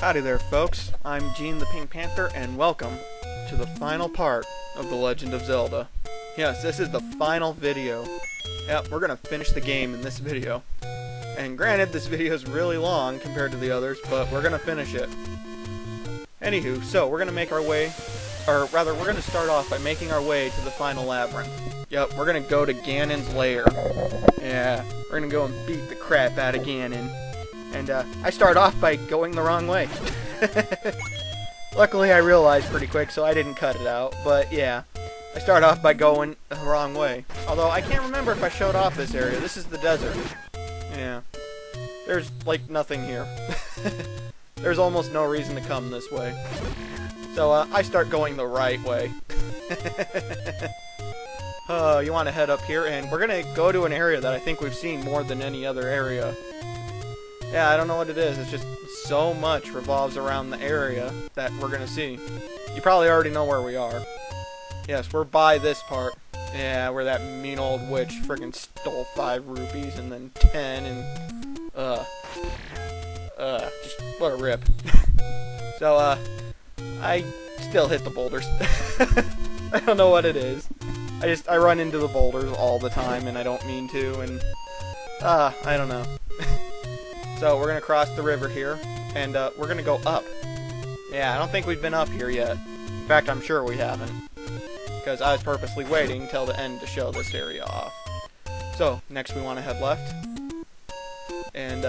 Howdy there, folks. I'm Gene the Pink Panther, and welcome to the final part of The Legend of Zelda. Yes, this is the final video. Yep, we're gonna finish the game in this video. And granted, this video is really long compared to the others, but we're gonna finish it. Anywho, so we're gonna make our way, or rather, we're gonna start off by making our way to the final labyrinth. Yep, we're gonna go to Ganon's lair. Yeah, we're gonna go and beat the crap out of Ganon. And I start off by going the wrong way. Luckily I realized pretty quick, so I didn't cut it out. But yeah, I start off by going the wrong way. Although I can't remember if I showed off this area. This is the desert. Yeah. There's like nothing here. There's almost no reason to come this way. So I start going the right way. You want to head up here, and we're going to go to an area that I think we've seen more than any other area. Yeah, I don't know what it is. It's just so much revolves around the area that we're going to see. You probably already know where we are. Yes, we're by this part. Yeah, where that mean old witch friggin' stole 5 rupees and then 10 and... just what a rip. So, I still hit the boulders. I don't know what it is. I run into the boulders all the time and I don't mean to, and... I don't know. So we're going to cross the river here, and we're going to go up. Yeah, I don't think we've been up here yet. In fact, I'm sure we haven't. Because I was purposely waiting till the end to show this area off. So, next we want to head left. And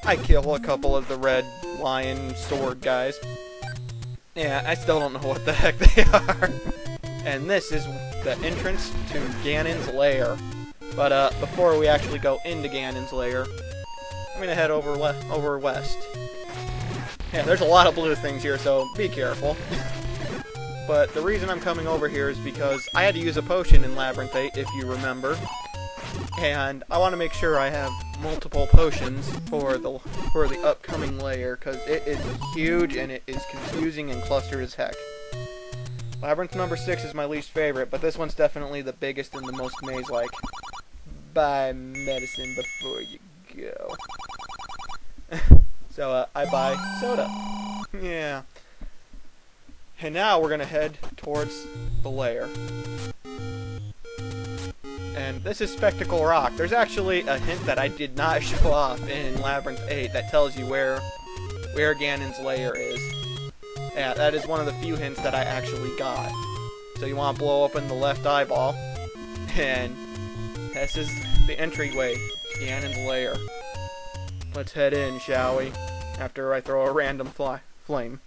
I kill a couple of the red lion sword guys. Yeah, I still don't know what the heck they are. And this is the entrance to Ganon's lair. But before we actually go into Ganon's lair, I'm gonna head over west. Yeah, there's a lot of blue things here, so be careful. But the reason I'm coming over here is because I had to use a potion in Labyrinth 8, if you remember. And I want to make sure I have multiple potions for the upcoming layer, because it is huge and it is confusing and clustered as heck. Labyrinth number 6 is my least favorite, but this one's definitely the biggest and the most maze-like. Buy medicine before you go. So, I buy soda. Yeah. And now we're gonna head towards the lair. And this is Spectacle Rock. There's actually a hint that I did not show off in Labyrinth 8 that tells you where Ganon's lair is. Yeah, that is one of the few hints that I actually got. So you want to blow open the left eyeball. And this is the entryway to Ganon's lair. Let's head in, shall we? After I throw a random flame.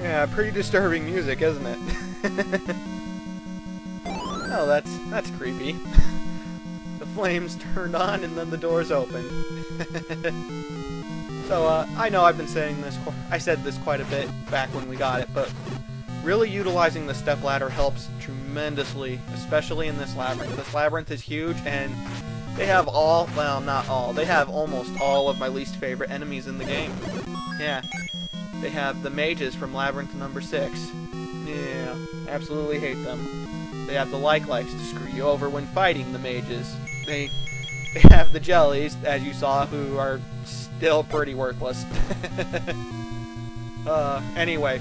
Yeah, pretty disturbing music, isn't it? Oh, that's creepy. The flames turned on and then the doors opened. So, I know I've been saying this, I said this quite a bit back when we got it, but really utilizing the stepladder helps tremendously, especially in this labyrinth. This labyrinth is huge, and they have well, not all, they have almost all of my least favorite enemies in the game. Yeah, they have the mages from Labyrinth number 6. Yeah, absolutely hate them. They have the likes to screw you over when fighting the mages. They have the jellies, as you saw, who are still pretty worthless. Anyway,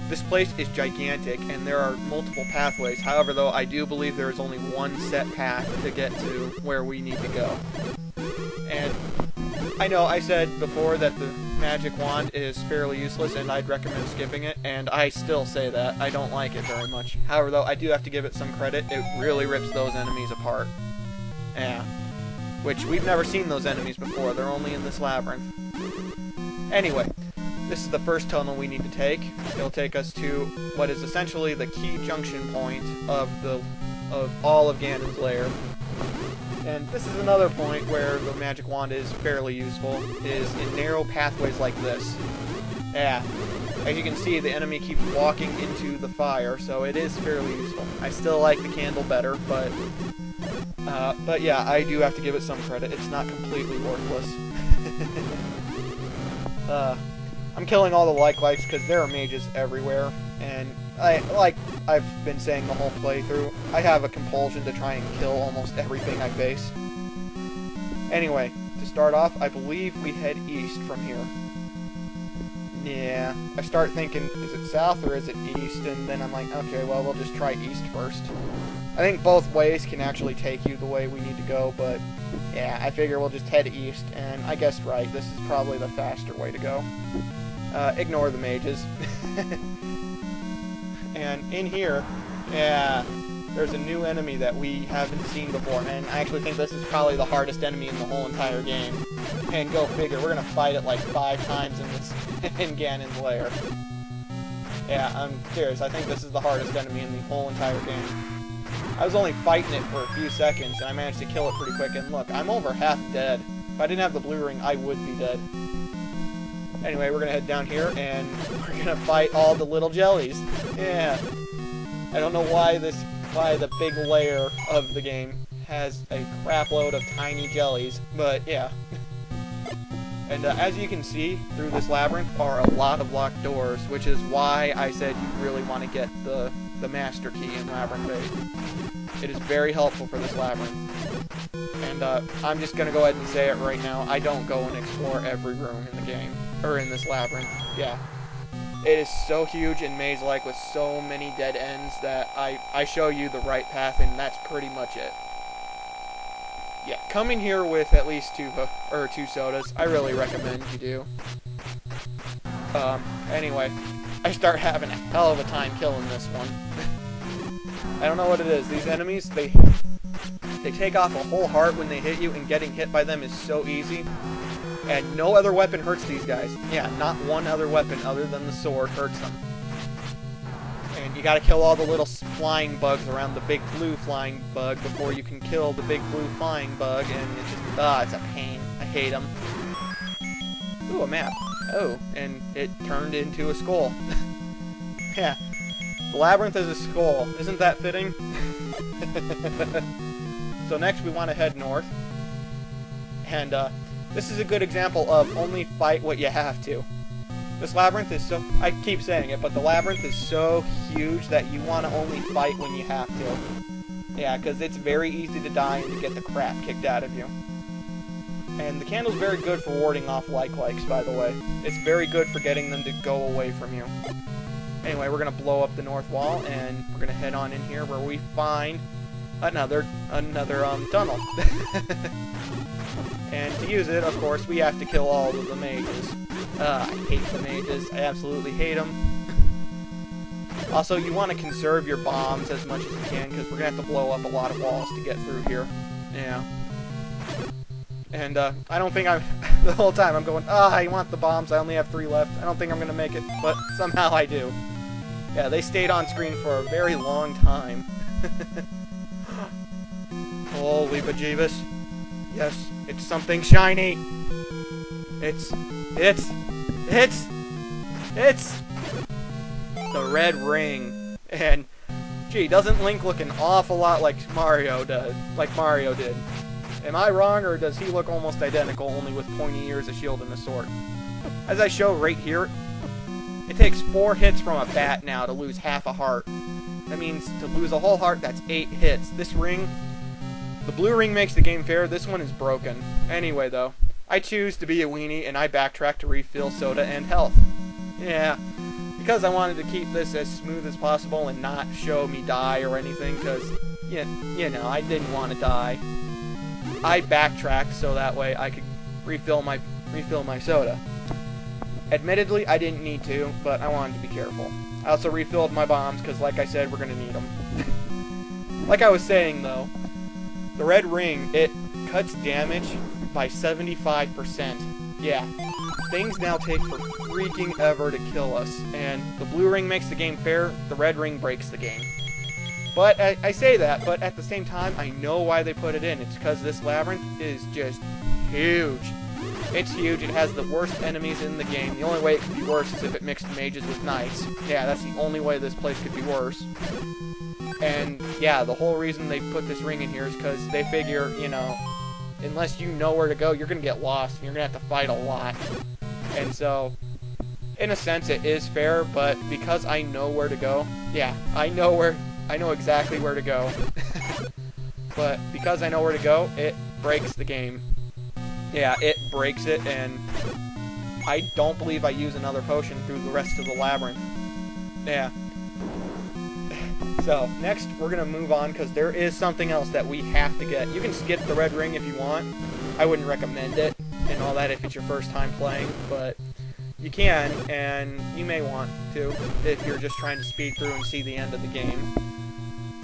this place is gigantic, and there are multiple pathways. However, though, I do believe there is only one set path to get to where we need to go. And I know I said before that the magic wand is fairly useless, and I'd recommend skipping it, and I still say that. I don't like it very much. However, though, I do have to give it some credit. It really rips those enemies apart. Yeah. Which, we've never seen those enemies before. They're only in this labyrinth. Anyway, this is the first tunnel we need to take. It'll take us to what is essentially the key junction point of all of Ganon's lair. And this is another point where the magic wand is fairly useful, is in narrow pathways like this. Yeah. As you can see, the enemy keeps walking into the fire, so it is fairly useful. I still like the candle better, but yeah, I do have to give it some credit. It's not completely worthless. I'm killing all the lights because there are mages everywhere. And like I've been saying the whole playthrough, I have a compulsion to try and kill almost everything I face. Anyway, to start off, I believe we head east from here. Yeah, I start thinking, is it south or is it east? And then I'm like, okay, well, we'll just try east first. I think both ways can actually take you the way we need to go, but yeah, I figure we'll just head east, and I guessed right, this is probably the faster way to go. Ignore the mages. And in here, yeah, there's a new enemy that we haven't seen before, and I actually think this is probably the hardest enemy in the whole entire game. And go figure, we're gonna fight it like 5 times in this in Gannon's lair. Yeah, I'm serious, I think this is the hardest enemy in the whole entire game. I was only fighting it for a few seconds, and I managed to kill it pretty quick, and look, I'm over half dead. If I didn't have the blue ring, I would be dead. Anyway, we're gonna head down here, and we're gonna fight all the little jellies. Yeah. I don't know why the big layer of the game has a crap load of tiny jellies, but yeah. And as you can see, through this labyrinth are a lot of locked doors, which is why I said you really want to get the master key in Labyrinth 8. It is very helpful for this labyrinth. And I'm just going to go ahead and say it right now, I don't go and explore every room in the game, or in this labyrinth. Yeah. It is so huge and maze-like with so many dead ends that I show you the right path, and that's pretty much it. Yeah, come in here with at least 2 sodas. I really recommend you do. Anyway, I start having a hell of a time killing this one. I don't know what it is. These enemies, they take off a whole heart when they hit you, and getting hit by them is so easy. And no other weapon hurts these guys. Yeah, not one other weapon other than the sword hurts them. And you gotta kill all the little flying bugs around the big blue flying bug before you can kill the big blue flying bug, and it's just, it's a pain. I hate them. Ooh, a map. Oh, and it turned into a skull. Yeah. The labyrinth is a skull. Isn't that fitting? So next we want to head north. And, this is a good example of only fight what you have to. This labyrinth is so... I keep saying it, but the labyrinth is so huge that you want to only fight when you have to. Yeah, because it's very easy to die and to get the crap kicked out of you. And the candle's very good for warding off like-likes, by the way. It's very good for getting them to go away from you. Anyway, we're going to blow up the north wall, and we're going to head on in here where we find another tunnel. And to use it, of course, we have to kill all of the mages. I hate the mages. I absolutely hate them. Also, you want to conserve your bombs as much as you can, because we're going to have to blow up a lot of walls to get through here. Yeah. And, I don't think I'm... the whole time I'm going, I want the bombs, I only have 3 left. I don't think I'm going to make it, but somehow I do. Yeah, they stayed on screen for a very long time. Holy bejeebus. Yes, it's something shiny. It's the red ring. And, gee, doesn't Link look an awful lot like Mario did? Am I wrong, or does he look almost identical, only with pointy ears, a shield, and a sword? As I show right here, it takes 4 hits from a bat now to lose half a heart. That means to lose a whole heart, that's 8 hits. This ring, the blue ring makes the game fair, this one is broken. Anyway, though, I choose to be a weenie, and I backtrack to refill soda and health. Yeah, because I wanted to keep this as smooth as possible and not show me die or anything, because, you know, I didn't want to die. I backtracked so that way I could refill my soda. Admittedly, I didn't need to, but I wanted to be careful. I also refilled my bombs because, like I said, we're going to need them. Like I was saying, though, the red ring, it cuts damage by 75%. Yeah, things now take for freaking ever to kill us, and the blue ring makes the game fair, the red ring breaks the game. But I say that, but at the same time, I know why they put it in. It's because this labyrinth is just huge. It's huge. It has the worst enemies in the game. The only way it could be worse is if it mixed mages with knights. Yeah, that's the only way this place could be worse. And, yeah, the whole reason they put this ring in here is because they figure, you know, unless you know where to go, you're going to get lost, and you're going to have to fight a lot. And so, in a sense, it is fair, but because I know where to go, yeah, I know exactly where to go. But because I know where to go, it breaks the game. Yeah, it breaks it, and I don't believe I use another potion through the rest of the labyrinth. Yeah. So, next, we're going to move on, because there is something else that we have to get. You can skip the red ring if you want. I wouldn't recommend it, and all that if it's your first time playing, but you can, and you may want to, if you're just trying to speed through and see the end of the game.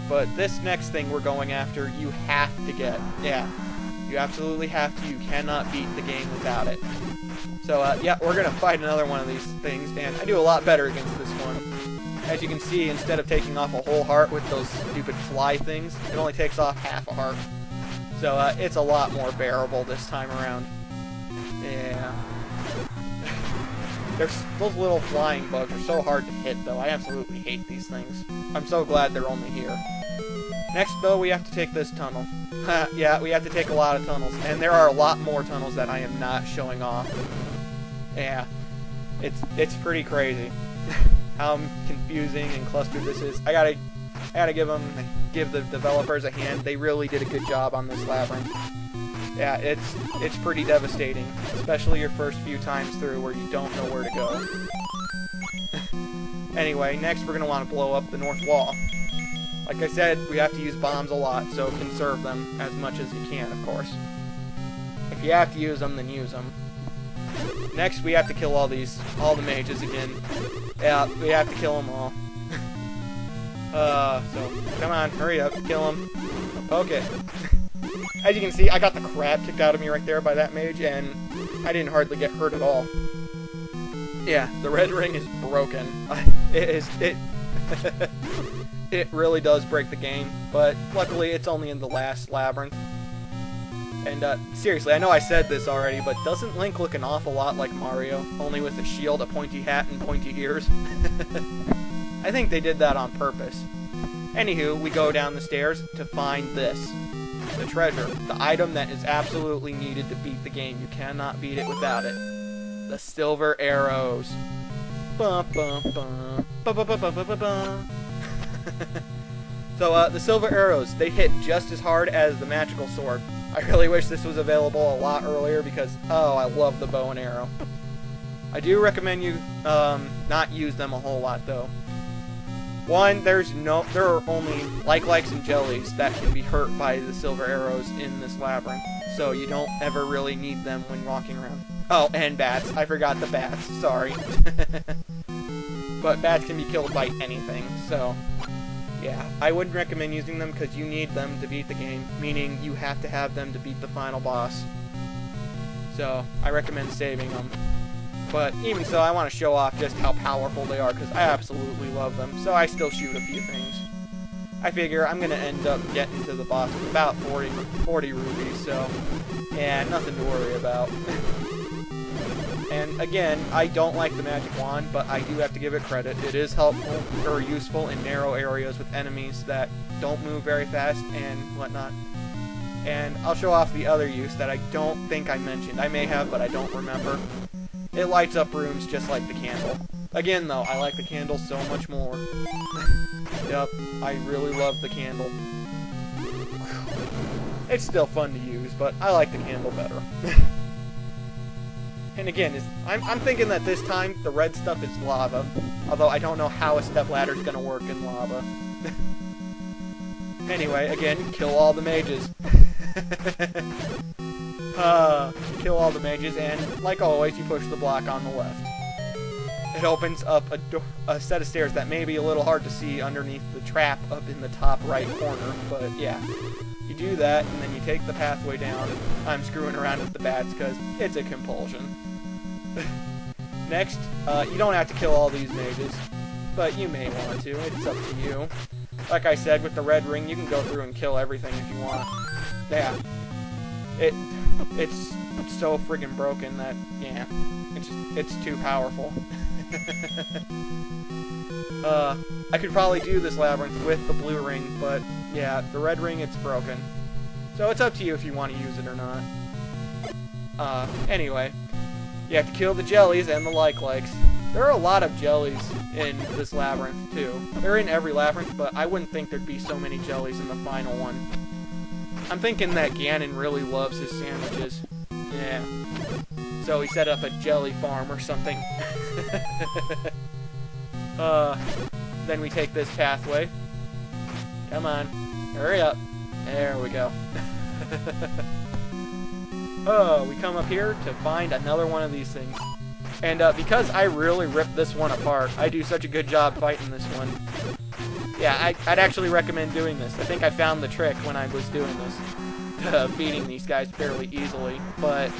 But this next thing we're going after, you have to get. Yeah, you absolutely have to. You cannot beat the game without it. So, yeah, we're going to fight another one of these things, and I do a lot better against this one. As you can see, instead of taking off a whole heart with those stupid fly things, it only takes off half a heart. So, it's a lot more bearable this time around. Yeah. Those little flying bugs are so hard to hit, though. I absolutely hate these things. I'm so glad they're only here. Next, though, we have to take this tunnel. Yeah, we have to take a lot of tunnels. And there are a lot more tunnels that I am not showing off. Yeah. It's pretty crazy. How confusing and clustered this is. I gotta give the developers a hand. They really did a good job on this labyrinth. Yeah, it's pretty devastating, especially your first few times through where you don't know where to go. Anyway, next we're gonna want to blow up the north wall. Like I said, we have to use bombs a lot, so conserve them as much as you can, of course. If you have to use them, then use them. Next, we have to kill all the mages again. Yeah, we have to kill them all. So, come on, hurry up, kill them. Okay. As you can see, I got the crap kicked out of me right there by that mage, and I didn't hardly get hurt at all. Yeah, the red ring is broken. It really does break the game, but luckily it's only in the last labyrinth. And, seriously, I know I said this already, but doesn't Link look an awful lot like Mario, only with a shield, a pointy hat, and pointy ears? I think they did that on purpose. Anywho, we go down the stairs to find this. The treasure. The item that is absolutely needed to beat the game. You cannot beat it without it. The silver arrows. Bum, bum, bum. Bum, bum, bum, bum, bum, bum. So, the silver arrows, they hit just as hard as the magical sword. I really wish this was available a lot earlier because, oh, I love the bow and arrow. I do recommend you not use them a whole lot, though. One, there are only likes and jellies that can be hurt by the silver arrows in this labyrinth, so you don't ever really need them when walking around. Oh, and bats. I forgot the bats. Sorry. But bats can be killed by anything, so yeah, I wouldn't recommend using them because you need them to beat the game, meaning you have to have them to beat the final boss. So, I recommend saving them. But even so, I want to show off just how powerful they are because I absolutely love them, so I still shoot a few things. I figure I'm going to end up getting to the boss with about 40 rubies, so yeah, nothing to worry about. And again, I don't like the magic wand, but I do have to give it credit. It is helpful or useful in narrow areas with enemies that don't move very fast and whatnot. And I'll show off the other use that I don't think I mentioned. I may have, but I don't remember. It lights up rooms just like the candle. Again, though, I like the candle so much more. Yep, I really love the candle. It's still fun to use, but I like the candle better. And again, I'm thinking that this time the red stuff is lava, although I don't know how a stepladder is going to work in lava. Anyway, again, kill all the mages. Kill all the mages, and like always, you push the block on the left. It opens up a set of stairs that may be a little hard to see underneath the trap up in the top right corner, but yeah. You do that, and then you take the pathway down. I'm screwing around with the bats because it's a compulsion. Next, you don't have to kill all these mages, but you may want to. It's up to you. Like I said, with the red ring, you can go through and kill everything if you want. Yeah. It's so friggin' broken that, yeah, it's too powerful. I could probably do this labyrinth with the blue ring, but yeah, the red ring, it's broken. So it's up to you if you want to use it or not. Anyway, you have to kill the jellies and the likes. There are a lot of jellies in this labyrinth, too. They're in every labyrinth, but I wouldn't think there'd be so many jellies in the final one. I'm thinking that Ganon really loves his sandwiches. Yeah. So he set up a jelly farm or something. Then we take this pathway. Come on. Hurry up. There we go. We come up here to find another one of these things. And because I really ripped this one apart, I do such a good job fighting this one. Yeah, I'd actually recommend doing this. I think I found the trick when I was doing this. Beating these guys fairly easily. But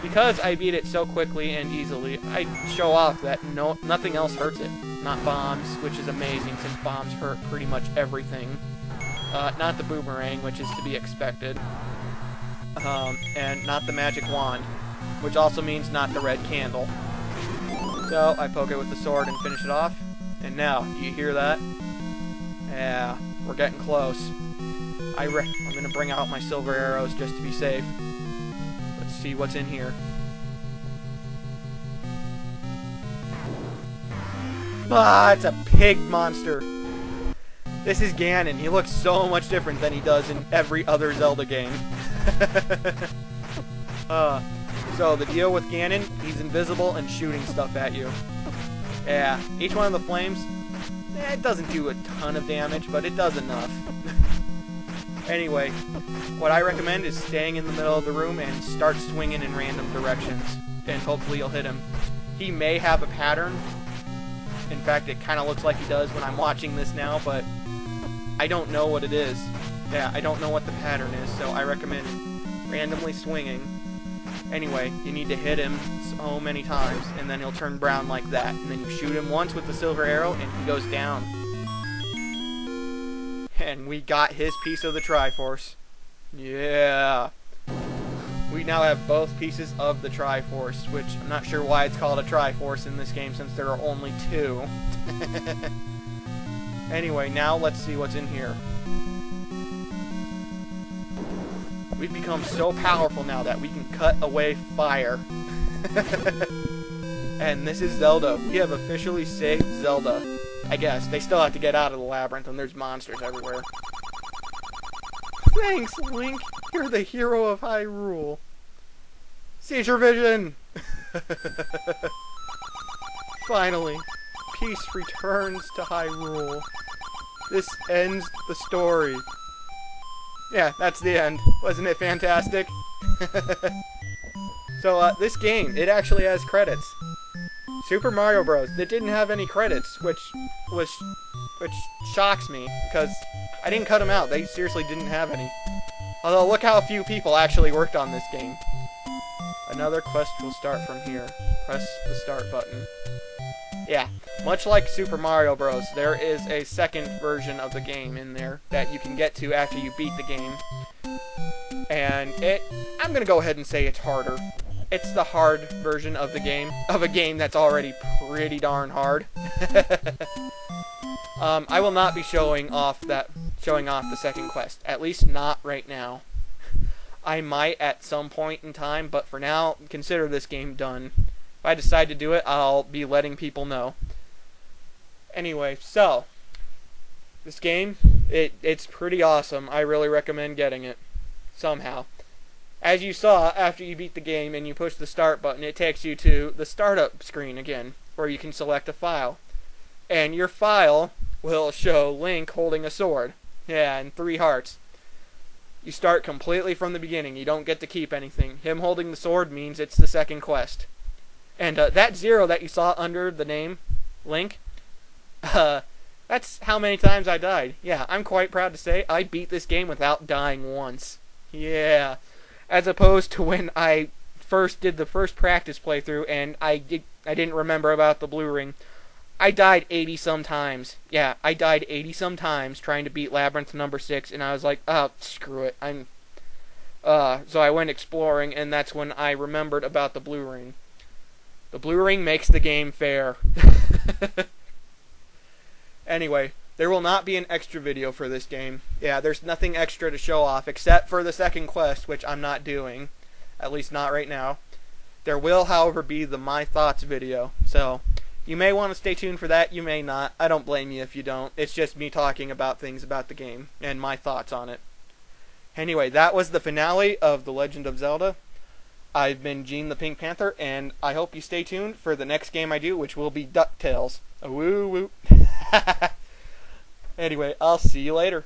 because I beat it so quickly and easily, I show off that nothing else hurts it. Not bombs, which is amazing since bombs hurt pretty much everything. Not the boomerang, which is to be expected. And not the magic wand, which also means not the red candle. So I poke it with the sword and finish it off. And now, do you hear that? Yeah, we're getting close. I'm going to bring out my silver arrows just to be safe. Let's see what's in here. Ah, it's a pig monster. This is Ganon. He looks so much different than he does in every other Zelda game. So the deal with Ganon, he's invisible and shooting stuff at you. Yeah, each one of the flames, it doesn't do a ton of damage, but it does enough. Anyway, what I recommend is staying in the middle of the room and start swinging in random directions, and hopefully you'll hit him. He may have a pattern. In fact, it kind of looks like he does when I'm watching this now, but I don't know what it is. Yeah, I don't know what the pattern is, so I recommend randomly swinging. Anyway, you need to hit him so many times, and then he'll turn brown like that. And then you shoot him once with the silver arrow, and he goes down. And we got his piece of the Triforce. Yeah. We now have both pieces of the Triforce, which I'm not sure why it's called a Triforce in this game since there are only two. Anyway, now let's see what's in here. We've become so powerful now that we can cut away fire. And this is Zelda. We have officially saved Zelda. I guess. They still have to get out of the labyrinth and there's monsters everywhere. Thanks, Link. You're the hero of Hyrule. Seizure vision! Finally, peace returns to Hyrule. This ends the story. Yeah, that's the end. Wasn't it fantastic? So, this game, it actually has credits. Super Mario Bros. It didn't have any credits, which shocks me, because I didn't cut them out. They seriously didn't have any. Although, look how few people actually worked on this game. Another quest will start from here. Press the start button. Yeah, much like Super Mario Bros., there is a second version of the game in there that you can get to after you beat the game. And I'm going to go ahead and say it's harder. It's the hard version of the game, of a game that's already pretty darn hard. I will not be showing off the second quest, at least not right now. I might at some point in time, but for now, consider this game done. If I decide to do it, I'll be letting people know. Anyway, so this game, it's pretty awesome. I really recommend getting it somehow. As you saw, after you beat the game and you push the start button, it takes you to the startup screen again, where you can select a file. And your file will show Link holding a sword. Yeah, and 3 hearts. You start completely from the beginning. You don't get to keep anything. Him holding the sword means it's the second quest. And that 0 that you saw under the name, Link, that's how many times I died. Yeah, I'm quite proud to say I beat this game without dying once. Yeah. As opposed to when I first did the first practice playthrough and I didn't remember about the blue ring. I died 80-some times. Yeah, I died 80-some times trying to beat Labyrinth number 6, and I was like, oh, screw it. So I went exploring, and that's when I remembered about the blue ring. The blue ring makes the game fair. Anyway, there will not be an extra video for this game. Yeah, there's nothing extra to show off, except for the second quest, which I'm not doing. At least not right now. There will, however, be the My Thoughts video. So, you may want to stay tuned for that, you may not. I don't blame you if you don't. It's just me talking about things about the game and my thoughts on it. Anyway, that was the finale of The Legend of Zelda. I've been Gene the Pink Panther, and I hope you stay tuned for the next game I do, which will be DuckTales. Woo woo. Anyway, I'll see you later.